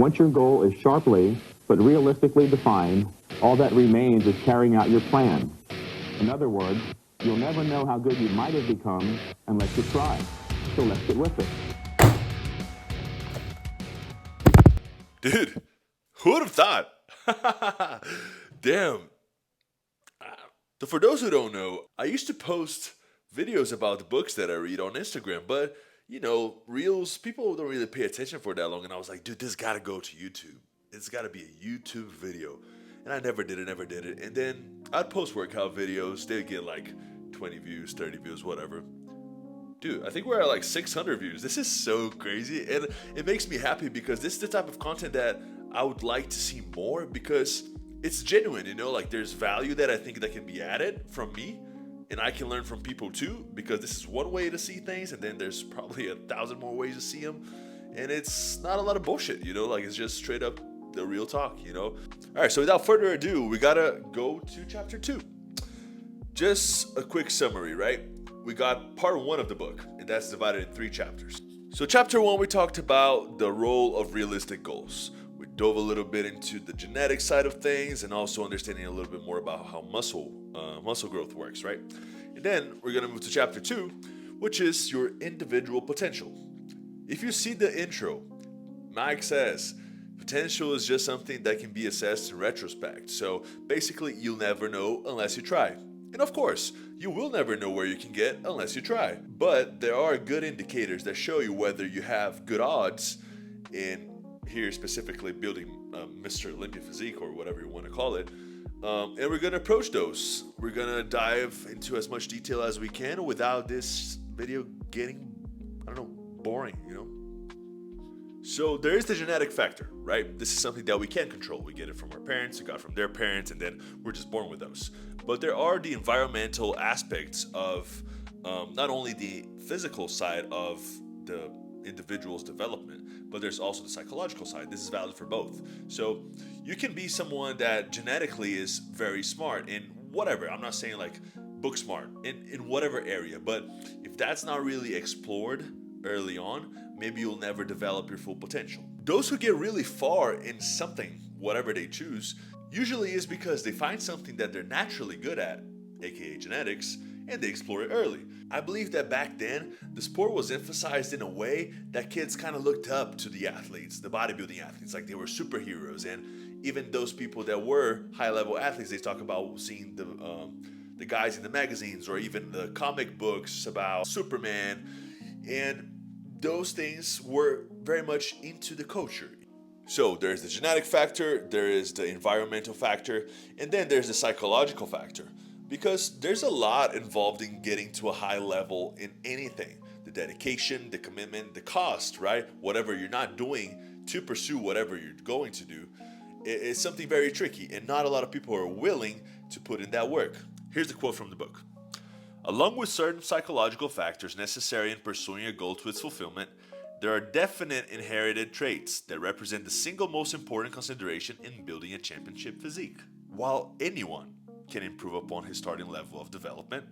Once your goal is sharply but realistically defined, all that remains is carrying out your plan. In other words, you'll never know how good you might have become unless you try. So let's get with it. Dude, who would have thought? Damn. So for those who don't know, I used to post videos about the books that I read on Instagram, but reels, people don't really pay attention for that long, and I was like, dude, this gotta go to YouTube. It's gotta be a YouTube video. And I never did it. And then I'd post workout videos, they'd get like 20 views, 30 views, whatever. Dude, I think we're at like 600 views. This is so crazy, and it makes me happy because this is the type of content that I would like to see more because it's genuine, like there's value that I think that can be added from me, and I can learn from people too, because this is one way to see things, and then there's probably 1,000 more ways to see them, and it's not a lot of bullshit, like it's just straight up the real talk, All right, so without further ado, we gotta go to chapter 2. Just a quick summary, right? We got part 1 of the book, and that's divided in 3 chapters. So chapter 1, we talked about the role of realistic goals. We dove a little bit into the genetic side of things and also understanding a little bit more about how muscle growth works, right? And then we're going to move to chapter 2, which is your individual potential. If you see the intro, Mike says, potential is just something that can be assessed in retrospect. So basically, you'll never know unless you try. And of course, you will never know where you can get unless you try. But there are good indicators that show you whether you have good odds in, here specifically, building Mr. Olympia physique or whatever you want to call it. And we're going to approach those. We're going to dive into as much detail as we can without this video getting, boring, So there is the genetic factor, right? This is something that we can't control. We get it from our parents, we got it from their parents, and then we're just born with those. But there are the environmental aspects of not only the physical side of the individual's development, but there's also the psychological side. This is valid for both. So you can be someone that genetically is very smart in whatever. I'm not saying like book smart in whatever area, but if that's not really explored early on, maybe you'll never develop your full potential. Those who get really far in something, whatever they choose, usually is because they find something that they're naturally good at, aka genetics, and they explore it early. I believe that back then, the sport was emphasized in a way that kids kind of looked up to the athletes, the bodybuilding athletes, like they were superheroes. And even those people that were high-level athletes, they talk about seeing the guys in the magazines or even the comic books about Superman. And those things were very much into the culture. So there's the genetic factor, there is the environmental factor, and then there's the psychological factor. Because there's a lot involved in getting to a high level in anything. The dedication, the commitment, the cost, right? Whatever you're not doing to pursue whatever you're going to do, it's something very tricky, and not a lot of people are willing to put in that work. Here's the quote from the book. Along with certain psychological factors necessary in pursuing a goal to its fulfillment, there are definite inherited traits that represent the single most important consideration in building a championship physique. While anyone can improve upon his starting level of development,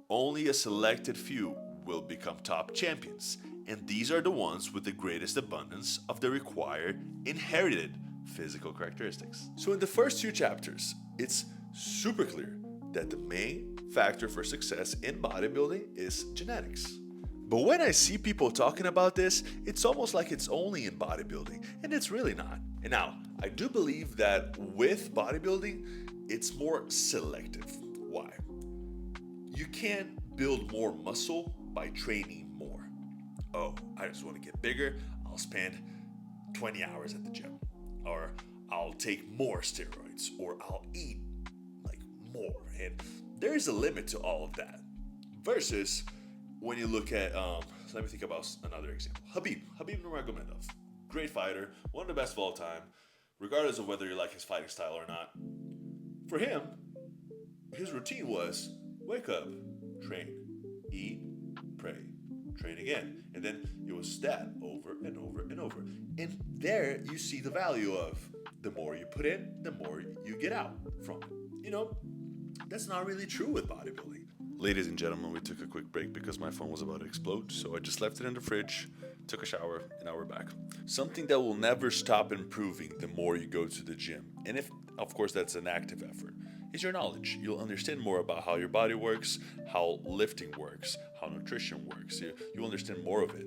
only a selected few will become top champions, and these are the ones with the greatest abundance of the required inherited physical characteristics. So in the first 2 chapters, it's super clear that the main factor for success in bodybuilding is genetics. But when I see people talking about this, it's almost like it's only in bodybuilding, and it's really not. And now, I do believe that with bodybuilding, it's more selective. Why? You can't build more muscle by training more. Oh, I just want to get bigger, I'll spend 20 hours at the gym. Or I'll take more steroids, or I'll eat like more. And there is a limit to all of that. Versus when you look at, let me think about another example. Khabib Nurmagomedov, great fighter, one of the best of all time, regardless of whether you like his fighting style or not. For him, his routine was wake up, train, eat, pray, train again. And then it was that over and over and over. And there you see the value of the more you put in, the more you get out from it. That's not really true with bodybuilding. Ladies and gentlemen, we took a quick break because my phone was about to explode, so I just left it in the fridge took a shower, and now we're back. Something that will never stop improving the more you go to the gym, and if, of course, that's an active effort, is your knowledge. You'll understand more about how your body works, how lifting works, how nutrition works. You'll understand more of it.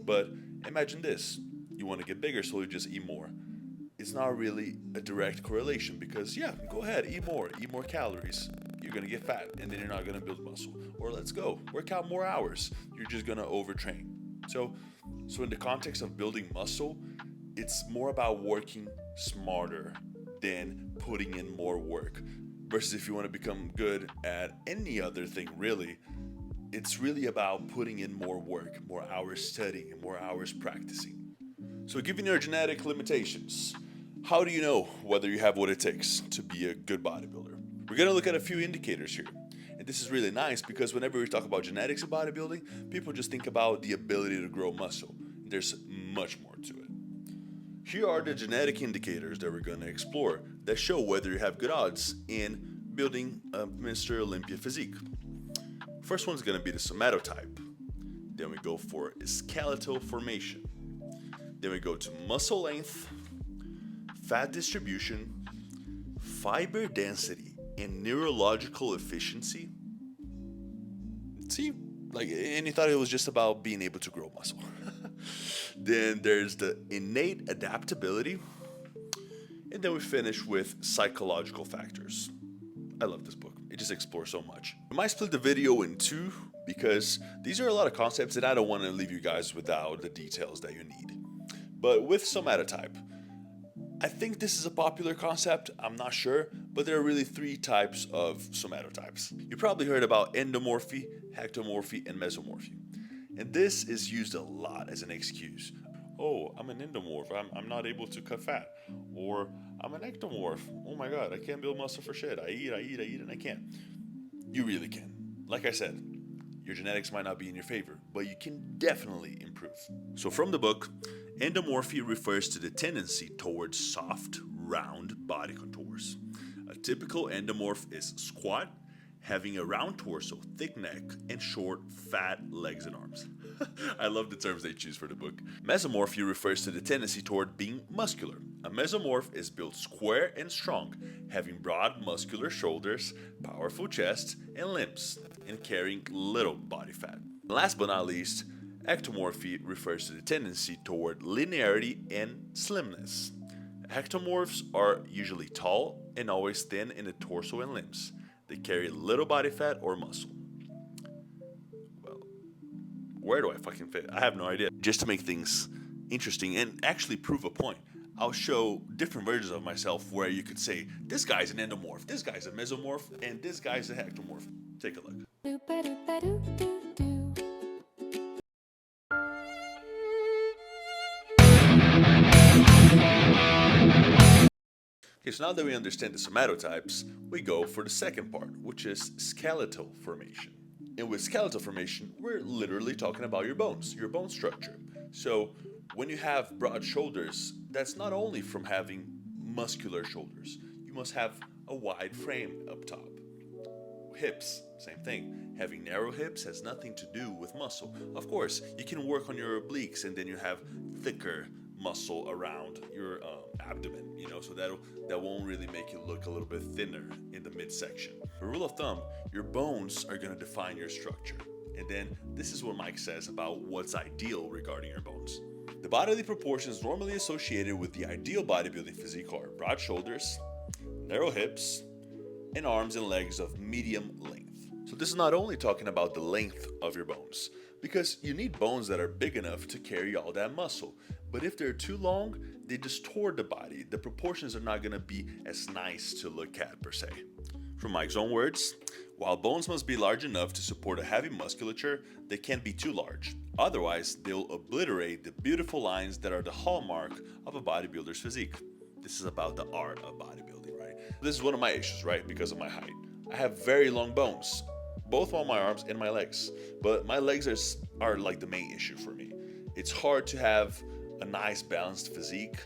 But imagine this. You want to get bigger, so you just eat more. It's not really a direct correlation because, yeah, go ahead, eat more calories. You're going to get fat, and then you're not going to build muscle. Or let's go, work out more hours. You're just going to overtrain. So in the context of building muscle, it's more about working smarter than putting in more work. Versus if you want to become good at any other thing, really, it's really about putting in more work, more hours studying, and more hours practicing. So given your genetic limitations, how do you know whether you have what it takes to be a good bodybuilder? We're going to look at a few indicators here. And this is really nice because whenever we talk about genetics in bodybuilding, people just think about the ability to grow muscle. There's much more to it. Here are the genetic indicators that we're going to explore that show whether you have good odds in building a Mr. Olympia physique. First one's going to be the somatotype. Then we go for skeletal formation. Then we go to muscle length, fat distribution, fiber density, and neurological efficiency. See, and you thought it was just about being able to grow muscle. Then there's the innate adaptability. And then we finish with psychological factors. I love this book. It just explores so much. I might split the video in two because these are a lot of concepts and I don't want to leave you guys without the details that you need. But with somatotype, I think this is a popular concept, I'm not sure, but there are really three types of somatotypes. You probably heard about endomorphy, ectomorphy, and mesomorphy. And this is used a lot as an excuse. Oh, I'm an endomorph, I'm not able to cut fat. Or I'm an ectomorph, oh my god, I can't build muscle for shit. I eat, and I can't. You really can. Like I said, your genetics might not be in your favor, but you can definitely improve. So from the book, endomorphy refers to the tendency towards soft, round body contours. A typical endomorph is squat, having a round torso, thick neck, and short, fat legs and arms. I love the terms they choose for the book. Mesomorphy refers to the tendency toward being muscular. A mesomorph is built square and strong, having broad muscular shoulders, powerful chest, and limbs, and carrying little body fat. Last but not least, ectomorphy refers to the tendency toward linearity and slimness. Ectomorphs are usually tall and always thin in the torso and limbs. They carry little body fat or muscle. Well, where do I fucking fit? I have no idea. Just to make things interesting and actually prove a point, I'll show different versions of myself where you could say, this guy's an endomorph, this guy's a mesomorph, and this guy's a ectomorph. Take a look. Okay, so now that we understand the somatotypes, we go for the second part, which is skeletal formation. And with skeletal formation, we're literally talking about your bones, your bone structure. So when you have broad shoulders, that's not only from having muscular shoulders. You must have a wide frame up top. Hips, same thing. Having narrow hips has nothing to do with muscle. Of course, you can work on your obliques and then you have thicker muscle around your abdomen, so that won't really make you look a little bit thinner in the midsection. For rule of thumb, your bones are going to define your structure. And then this is what Mike says about what's ideal regarding your bones. The bodily proportions normally associated with the ideal bodybuilding physique are broad shoulders, narrow hips, and arms and legs of medium length. So this is not only talking about the length of your bones, because you need bones that are big enough to carry all that muscle. But if they're too long, they distort the body. The proportions are not going to be as nice to look at per se. From Mike's own words, while bones must be large enough to support a heavy musculature, they can't be too large. Otherwise, they'll obliterate the beautiful lines that are the hallmark of a bodybuilder's physique. This is about the art of bodybuilding, right? This is one of my issues, right? Because of my height. I have very long bones, both on my arms and my legs. But my legs are like the main issue for me. It's hard to have a nice balanced physique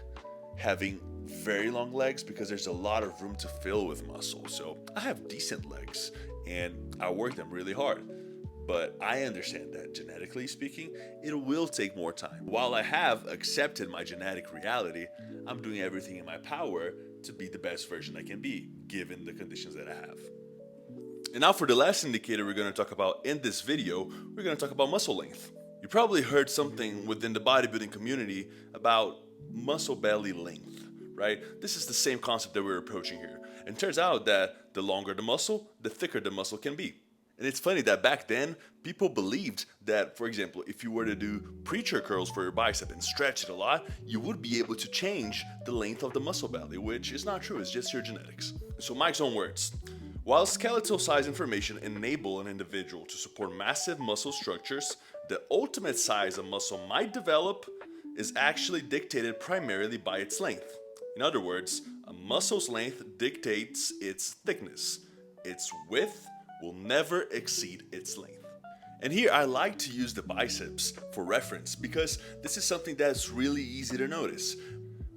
having very long legs because there's a lot of room to fill with muscle. So I have decent legs and I work them really hard. But I understand that, genetically speaking, it will take more time. While I have accepted my genetic reality, I'm doing everything in my power to be the best version I can be, given the conditions that I have. And now for the last indicator we're going to talk about in this video, we're going to talk about muscle length. You probably heard something within the bodybuilding community about muscle belly length, right? This is the same concept that we're approaching here. And it turns out that the longer the muscle, the thicker the muscle can be. And it's funny that back then, people believed that, for example, if you were to do preacher curls for your bicep and stretch it a lot, you would be able to change the length of the muscle belly, which is not true, it's just your genetics. So Mike's own words. While skeletal size information enable an individual to support massive muscle structures, the ultimate size a muscle might develop is actually dictated primarily by its length. In other words, a muscle's length dictates its thickness. Its width will never exceed its length. And here I like to use the biceps for reference because this is something that's really easy to notice.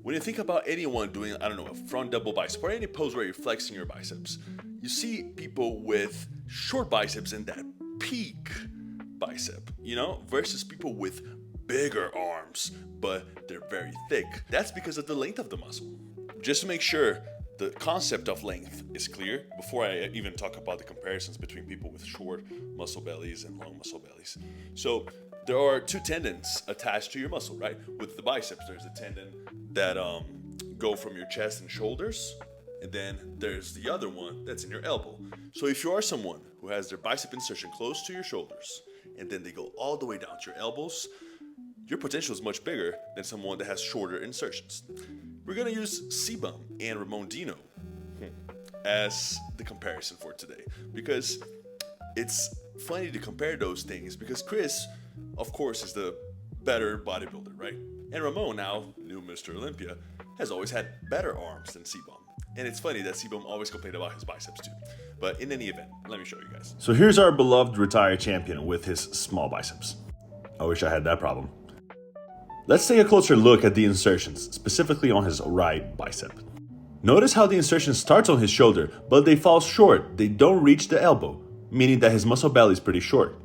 When you think about anyone doing, I don't know, a front double bicep or any pose where you're flexing your biceps, you see people with short biceps and that peak bicep, versus people with bigger arms, but they're very thick. That's because of the length of the muscle. Just to make sure the concept of length is clear before I even talk about the comparisons between people with short muscle bellies and long muscle bellies. So there are two tendons attached to your muscle, right? With the biceps, there's a tendon that go from your chest and shoulders, and then there's the other one that's in your elbow. So if you are someone who has their bicep insertion close to your shoulders, and then they go all the way down to your elbows, your potential is much bigger than someone that has shorter insertions. We're gonna use Sebum and Ramon Dino as the comparison for today because it's funny to compare those things because Chris, of course, is the better bodybuilder, right? And Ramon, now new Mr. Olympia, has always had better arms than Sebum. And it's funny that Sebum always complained about his biceps too. But in any event, let me show you guys. So here's our beloved retired champion with his small biceps. I wish I had that problem. Let's take a closer look at the insertions, specifically on his right bicep. Notice how the insertion starts on his shoulder, but they fall short. They don't reach the elbow, meaning that his muscle belly is pretty short.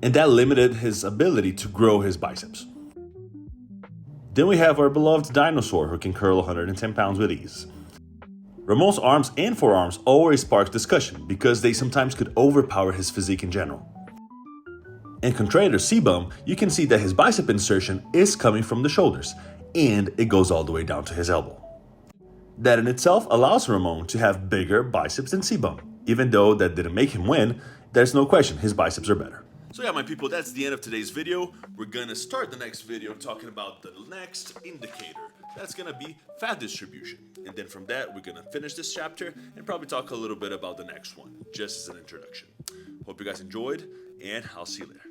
And that limited his ability to grow his biceps. Then we have our beloved dinosaur who can curl 110 pounds with ease. Ramon's arms and forearms always spark discussion because they sometimes could overpower his physique in general. And contrary to Sebum, you can see that his bicep insertion is coming from the shoulders, and it goes all the way down to his elbow. That in itself allows Ramon to have bigger biceps than Sebum. Even though that didn't make him win, there's no question his biceps are better. So yeah, my people, that's the end of today's video. We're gonna start the next video talking about the next indicator. That's gonna be fat distribution. And then from that, we're gonna finish this chapter and probably talk a little bit about the next one, just as an introduction. Hope you guys enjoyed, and I'll see you later.